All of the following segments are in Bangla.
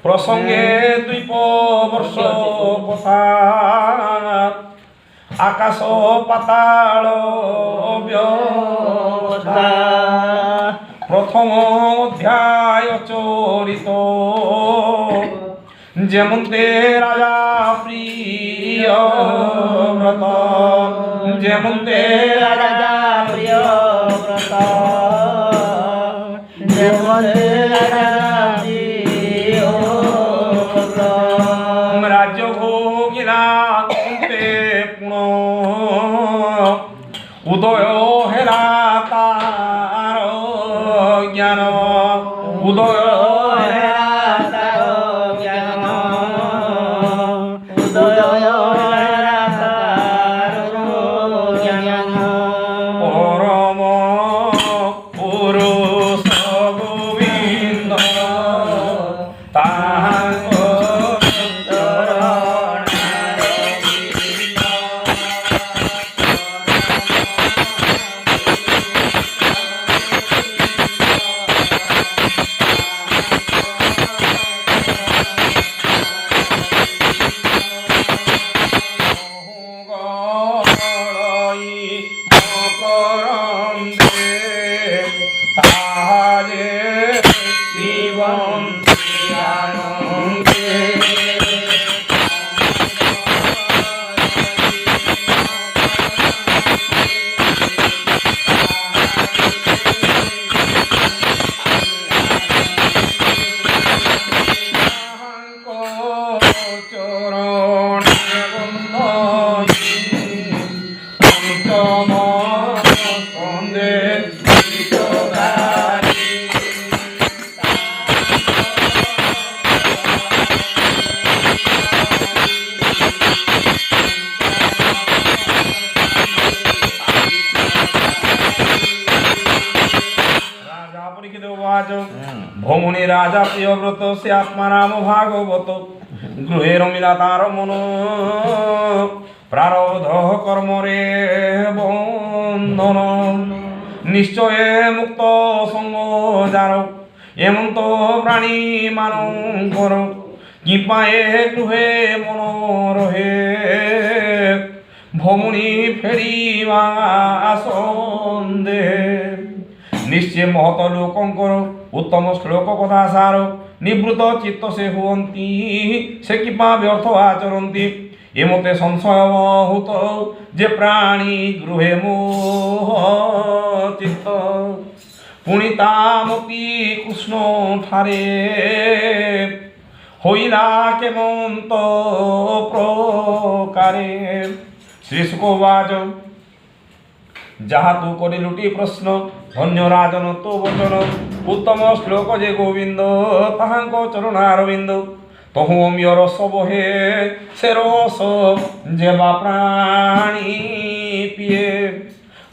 প্রসঙ্গে দ্বীপ বর্ষ কথা আকাশ পাতাল ব্যবস্থা প্রথম অধ্যায় চরিত যেমনতে রাজা প্রিয় ব্রত যেমনতে রাজা প্রিয় ব্রত যেমনতে রাজ্য ভোগিনা পুণ উদয় হেলা তার জ্ঞান উদয় হেলা তার জ্ঞান উদয় হেলা তার জ্ঞান পরম পুরুষ গোবিন্দ তাহাঙ্গ ভৌমনি রাজা প্রিয়ব্রত সে আত্মারাম ভাগবত গৃহে রমিলা তার মন প্রারব্ধ কর্মরে বন্ধন নিশ্চয়ে মুক্ত সঙ্গ যার এমন্ত প্রাণী মানঙ্কর কি পায়ে গৃহে মন রহে ভৌমনি ফেরিবা সন্দেহ নিশ্চয় মহত লোকঙ্কর উত্তম শ্লোক কথা সার নিবৃত চিত্ত সে হুয়ন্তি সে কিপা ব্যর্থ আচরন্তি এমতে সংশয় হুত যে প্রাণী গৃহে মোহ চিত্ত পুনিতামতি কৃষ্ণ ঠারে হইলা কেমন্ত প্রকারে শ্রী শুকবাচ যাহা তু করিলুটি প্রশ্ন ধন্য রাজন তো বচন উত্তম শ্লোক যে গোবিন্দ তাহাঙ্ক চরণারবিন্দ তহু অমিয় রস বহে সে রস যে বা প্রাণী পিয়ে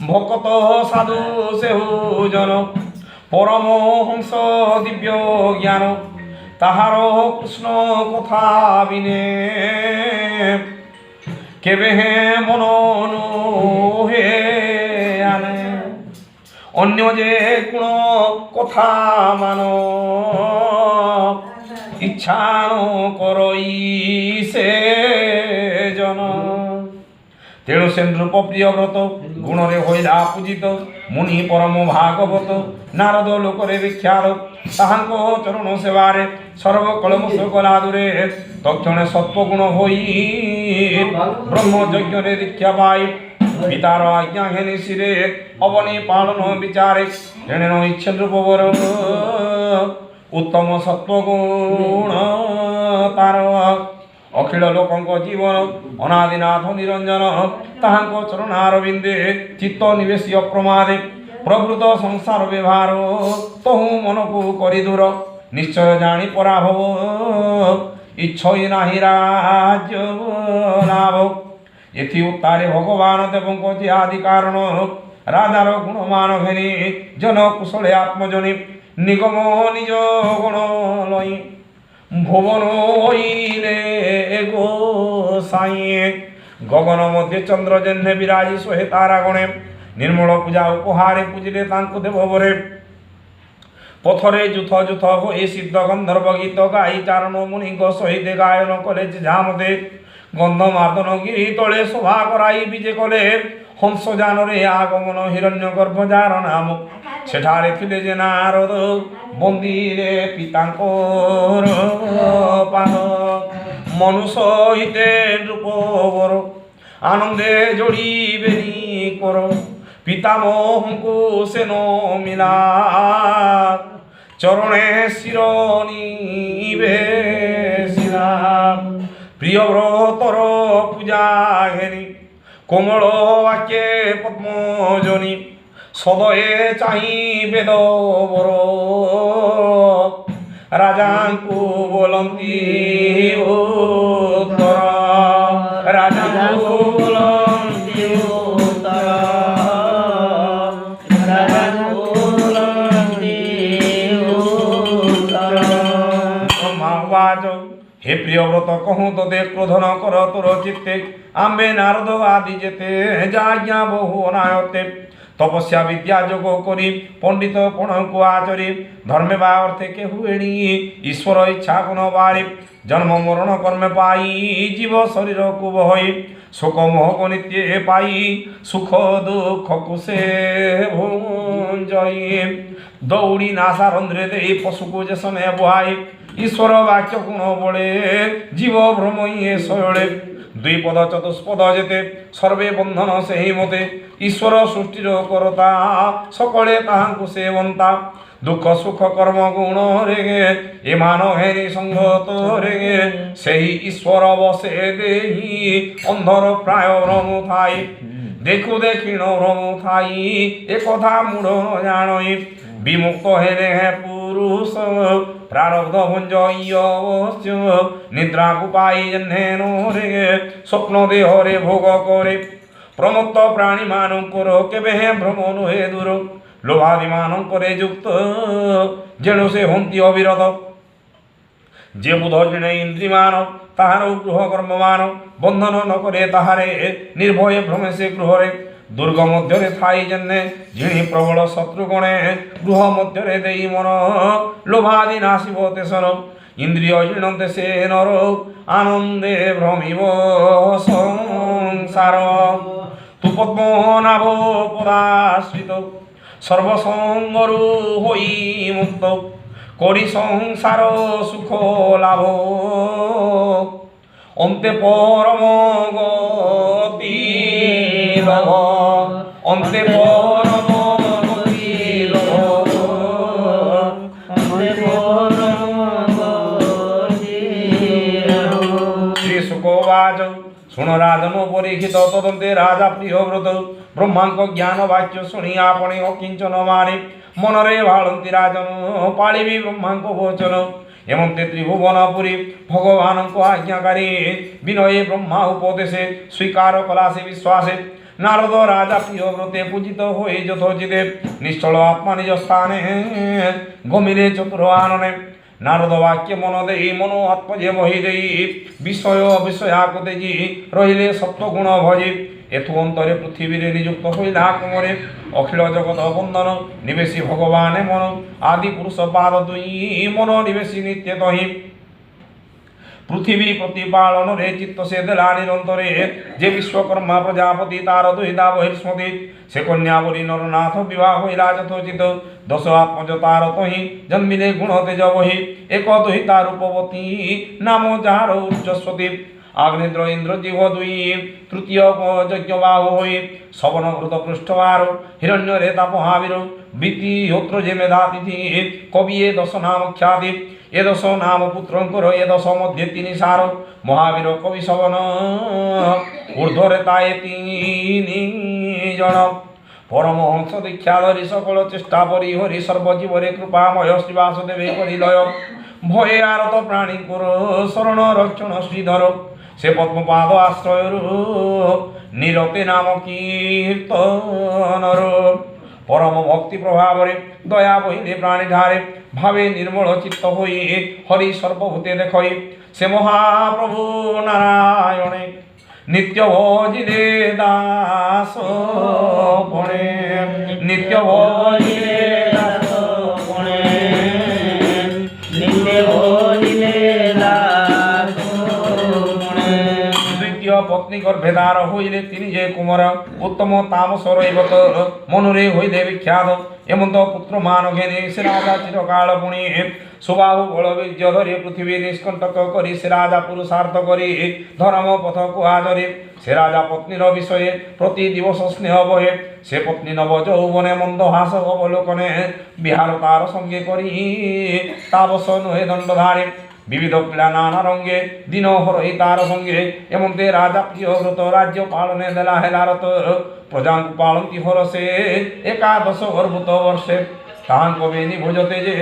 ভকত সাধু সেহু জন পরমহংস দিব্য জ্ঞান তাহার কৃষ্ণ কথা বিনে কেবে হে মন হে আনে অন্য যে কোন কথা মান ইচ্ছা করই সে জন তেণু সেন্দ্রূপ প্রিয়ব্রত গুণরে হইলা পূজিত মুনি পরম ভাগবত নারদ লোকরে বিখ্যাত তাহাঙ্ক চরণ সেবারে সর্বকলমশ কলা দূরে তক্ষণে সত্ত্বগুণ হই ব্রহ্মযজ্ঞরে দীক্ষা পাই পিতার আজ্ঞা হেনি শিরে অবনি পালন বিচারে হেণেন ইচ্ছেন্দ্রূপবর উত্তম সত্ত্বগুণ তার অখিল লোকঙ্ক জীবন অনাদিনাথ নিরঞ্জন তাহাঙ্ক চরণারবিন্দে চিত্ত নিবেশী অপ্রমাদে প্রভৃত সংসার ব্যবহার তহু মনকু করি দূর নিশ্চয় জানি পরাভব ইচ্ছই নাহি রাজ্য লাভ এথি উত্তারে ভগবান দেবঙ্ক যে আদি কারণ রাজার গুণমান ঘেনি জন কুশলে আত্মজনী নিগম নিজ গুণ লই ভুবন হইলে গো সাই গগন মধ্যে চন্দ্র জেনে বিরাজি সোহে তারা গণে निर्मल पूजा उपहारे पूजिले तांको देव बरे পথরে যুথ যুথ হয়ে সিদ্ধ গন্ধর্ব গীত গাই চারণ মুনিঙ্গ সহিতে গায়ন কলে যে ঝামতে গন্ধমার্দন গিরি তলে শোভা করাই বিজে কলে হংস জানরে আগমন হিরণ্য গর্ভ যার নাম সেঠারে ଥିଲେ যে নারদ বন্দিরে পিতাঙ্কর পান মনুষ্য হিতে রূপবর আনন্দে জড়িবেনি কর পিতামহଙ୍କୁ সেন মিলা চরণে শিরনিবে শিলা প্রিয় ব্রতর পূজা ঘেনি কোমল বাক্যে পদ্মজনী সদয়ে চাহি বেদবর রাজাଙ୍କୁ ବୋଲନ୍ତି ଉତ୍ତର ରାଜାଙ୍କୁ ବୋଲନ୍ତି ଉତ୍ତର ରାଜାଙ୍କୁ ବୋଲନ୍ତି ଉତ୍ତର ବ୍ରହ୍ମାବାଚ হে প্রিয়ব্রত কহু তোদে ক্রোধ ন কর তোর চিত্তে আম্বে নারদ আদি যেতে যাজ্ঞা বহু অনায়তে তপস্যা বিদ্যা যোগ করি পণ্ডিত পণকু আচরি ধর্মে বা অর্থে কেহু এড়ি ঈশ্বর ইচ্ছা গুণ বারি জন্ম মরণ কর্মে পাই জীব শরীরকু বহই শোক মোহক নিত্যে পাই সুখ দুঃখ কুশে ভুঞ্জই দৌড়ি নাসা রন্ধ্রে দেই পশুকু যে শনে বহাই ঈশ্বর বাক্য গুণ বলে জীব ভ্রমইয়ে শয়লে দুই পদ চতুষ্পদ যেতে সর্বে বন্ধন সেই মতে ঈশ্বর সৃষ্টির করতা সকলে তাহাଙ୍କୁ সেবন্তা দুঃখ সুখ কর্ম গুণ রেগে এমান হেরি সংগত রেগে সেই ঈশ্বর বসে দেহি অন্ধর প্রায় ভ্রম থাই দেখু দেখিণ ভ্রম থাই এ কথা মূঢ় জানই বিমুক্ত হেলে হে পুরুষ প্রারব্ধ ভঞ্জ অবশ্য নিদ্রাকু পাই জন্মেন রে স্বপ্ন দেহরে ভোগ করে প্রমত্ত প্রাণী মানଙ୍କର কেবে হে ভ্রম নহে দূর লোভাদি ମାନଙ୍କରେ যুক্ত যেণু সে হন্তি অবিরত যে বুধ জেনে ইন্দ্রিমান তাহার গৃহ কর্মমান বন্ধন ন করে তাহারে নির্ভয়ে ভ্রমে সে গৃহরে দুর্গ মধ্যে থাই জন্যে যিনি প্রবল শত্রুগণে গৃহ মধ্যে দেই মন লোভাদি নাশিব তেসর ইন্দ্রিয় জীর্ণন্তে সে নর আনন্দে ভ্রমিব সংসার তু পদ্মনাভ পদাশ্রিত সর্বসঙ্গরু হই মুক্ত করি সংসার সুখ লাভ অন্তে পরম গতি লভ অন্তে পরম গতি লভ অন্তে পরম গতি শ্রী শুকবাচ শুণ রাজন পরীক্ষিত তদন্তে রাজা প্রিয়ব্রত ব্রহ্মাঙ্ক জ্ঞান বাক্য শুনি আপনি অকিঞ্চন মারে মনরে ভাড়ন্তি রাজন পাଳିবি ব্রহ্মাঙ্ক ভোচন এমন্তে ত্রিভুবনপুরী ভগবানଙ୍କ আজ্ঞাকারী বিনয়ে ব্রহ্মা উপদেশে স্বীকার কলা সে বিশ্বাসে নারদ রাজা প্রিয়ব্রতে পূজিত হয়ে যথোচিতে নিশ্চল আত্মা নিজ স্থানে গমিরে চতুর আননে নারদ বাক্যে মন দেই মনো আত্মজে বহি দেই বিষয় অবিষয়াক তেজি রহিলে সপ্তগুণ ভজি এথু অন্তরে পৃথিবীরে নিযুক্ত হইলা কুমরে অখিল জগত বন্দন নিবেশী ভগবানে মন আদি পুরুষ পাদ দুই মন নিবেশী নিত্য তহি পৃথিবী প্রতিপালনরে চিত্ত সে দেলা নিরন্তরে যে বিশ্বকর্মা প্রজাপতি তার দুহিতা বহির্স্মতি সে কন্যা বলি নরনাথ বিবাহ হইলা যথোচিত দশ আত্মজ তার তহি জন্মিলে গুণ তেজ বহি এক দুহিতা রূপবতী নাম যাহার উচ্চস্বতী আগ্নেন্দ্র ইন্দ্র জীব দুই তৃতীয় যজ্ঞ বাহু হই শবন ঘৃত পৃষ্ঠবার হিরণ্য রেতা মহাবীর বৃত্তি হোত্র যে মেধাতিথি কবি এ দশ নাম খ্যাতি এ দশ নাম পুত্রঙ্কর এ দশ মধ্যে তিনি সার মহাবীর কবি শবন ঊর্ধ্বরে তায়ে তিনি জন পরমহংস দীক্ষা ধরি সকল চেষ্টা পরি হরি সর্বজীবরে কৃপাময় শ্রীবাসদেবে করিলয় ভয়ে আরত প্রাণী কর শরণ রক্ষণ শ্রীধর সে পদ্মপাদ আশ্রয়র নিরতে নাম কীর্তনর পরম ভক্তি প্রভাবরে দয়া বহিলে প্রাণী ঢারে ভাবে নির্মল চিত্ত হই হরি সর্বভূতে দেখই সে মহাপ্রভু নারায়ণে নিত্য ভজিলে দাস পণে নিত্য ভজিলে দাস পণে দ্বিতীয় পত্নী গর্ভেদার হইলে তিনি যে কুমার উত্তম তামস রৈবত মনুরে হইলে বিখ্যাত এমন্ত পুত্র মান ঘেনে সে রাজা চিরকাল পুণি সুবাহু বলবীর্য ধরে পৃথিবী নিষ্কণ্টক করি সে রাজা পুরুষার্থ করি ধর্ম পথ কুহাজরে সে রাজা পত্নীর বিষয়ে প্রতি দিবস স্নেহ বহে সে পত্নী নব যৌবনে মন্দ হাস অবলোকনে বিহার তার সঙ্গে করি তাবস নহে দণ্ডধারে বিবিধ ক্রীড়া নানা রঙ্গে দিন হরই তার সঙ্গে এমন্তে রাজা প্রিয় ব্রত রাজ্য পালনে দেলা হেলারত প্রজাঙ্কু পালন্তি হরসে একাদশ অর্ভুত বর্ষে তাহাঙ্ক বেনি ভোজতে যে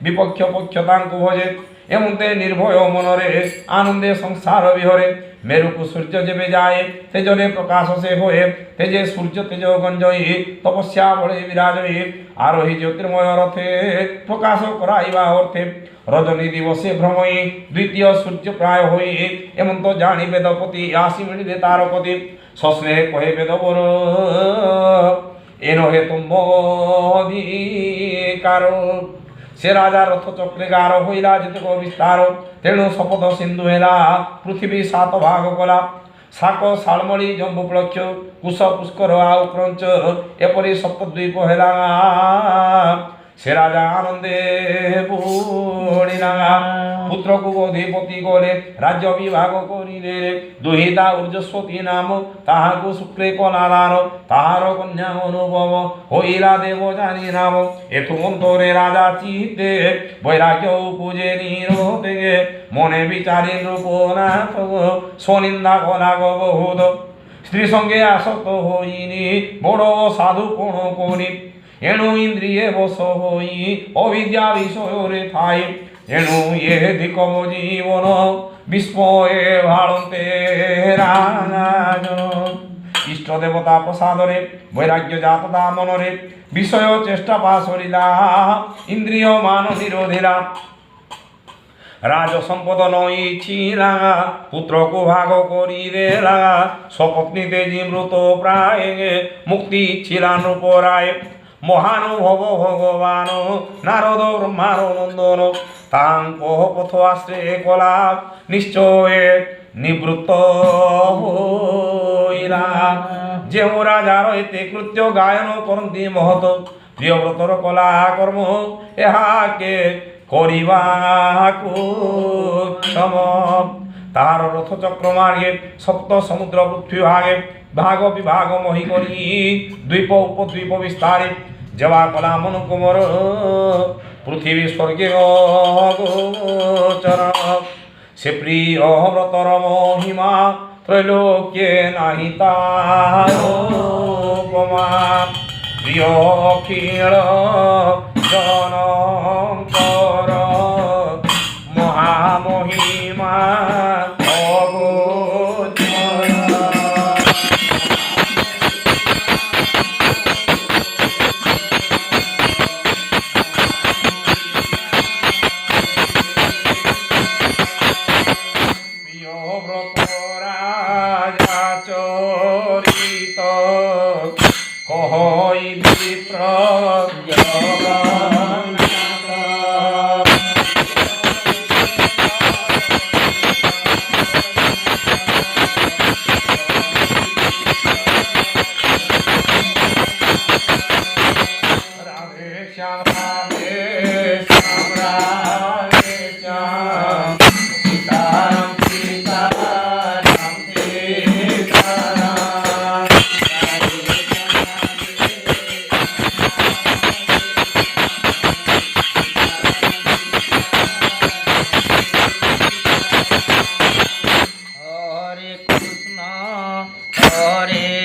বিপক্ষ পক্ষ তাঙ্কু ভোজে এমন্তে নির্ভয় মনরে আনন্দে সংসার বিহরে মেরুকু সূর্য যেবে যায় তেজরে প্রকাশ সে হয়ে তেজে সূর্য তেজ গঞ্জয়ী তপস্যা বলে বিরাজয়ী আরোহী জ্যোতির্ময় রথে প্রকাশ করাইবা অর্থে রজনী দিবসে ভ্রময়ী দ্বিতীয় সূর্য প্রায় হই এমন্ত জানি বেদপতি আসি মিলিলে তারপতি সস্নেহে কহে বেদবর এনহে তুম্বধিকার সে রাজা রথ চক্রে গার হইলা যেতক বিস্তার তেণু শপথ সিন্ধু হেলা পৃথিবী সাত ভাগ কলা শাক শালমଳି জম্বু প্লক্ষ কুশ পুষ্কর ଆଉ କ୍ରଞ୍ଚ ଏପରି ସପ୍ତଦ୍ୱୀପ ହେଲା ସେ ରାଜା ଆନନ୍ଦେ ବୁଣିଲା ପୁତ୍ରକୁ ଅଧିପତି କଲେ ରାଜ୍ୟ ବିଭାଗ କରିଲେ ଦୁହିତା ଉର୍ଜସ୍ୱତୀ ନାମ ତାହାକୁ ଶୁକ୍ରେ କଲା ଦାନ ତାହାର କନ୍ୟା ଅନୁଭବ ହୋଇଲା ଦେବଯାନୀ ନାମ ଏଥୁ ଅନ୍ତରେ ରାଜା ଚିତ୍ତେ ବୈରାଗ୍ୟ ଉପଜେ ନିରୋଧେ মনে বিচারে রূপনাথ স্বনিন্দা কলা বহুত স্ত্রী সঙ্গে আসক্ত হইনি বড় সাধু কোণ করি এণু ইন্দ্রিয়ে বশ হই অবিদ্যা বিষয়রে ঠাই এণু এ দিকম জীবন বিস্ময়ে ভাড়ন্তে রাজন ইষ্ট দেবতা প্রসাদরে বৈরাগ্য জাততা মনরে বিষয় চেষ্টা পা সরিলা ইন্দ্রিয় মান নিরোধিলা রাজ সম্পদ নইছিলা পুত্রকু ভাগ করিদেলা স্বপত্নীতে জীবৃত প্রায় মুক্তি ছিলা নৃপরায় মহানুভব ভগবান নারদ ব্রহ্মার নন্দন তাঙ্ক পথ আশ্রয়ে কলা নিশ্চয়ে নিবৃত্ত হইলা ଯେଉଁ ରାଜାର ଏତେ କୃତ୍ୟ ଗାୟନ କରନ୍ତି ମହତ ପ୍ରିୟବ୍ରତର କଲା କର୍ମ ଏହାକେ କରିବାକୁ କ୍ଷମ ତାହାର ରଥଚକ୍ର ମାର୍ଗେ ସପ୍ତ ସମୁଦ୍ର ପୃଥ୍ୱୀ ଭାଗେ ଭାଗ ବିଭାଗ ମହି କରି ଦ୍ୱୀପ ଉପଦ୍ୱୀପ ବିସ୍ତାରେ ଜବା କଲା ମନକୁ ମୋର ପୃଥିବୀ ସ୍ୱର୍ଗେ ଗୋଚର ସେ ପ୍ରିୟ ବ୍ରତର ମହିମା ତ୍ରୈଲୋକ୍ये ନାହିଁ ତାର ଉପମା প্রিয় অখিল জনক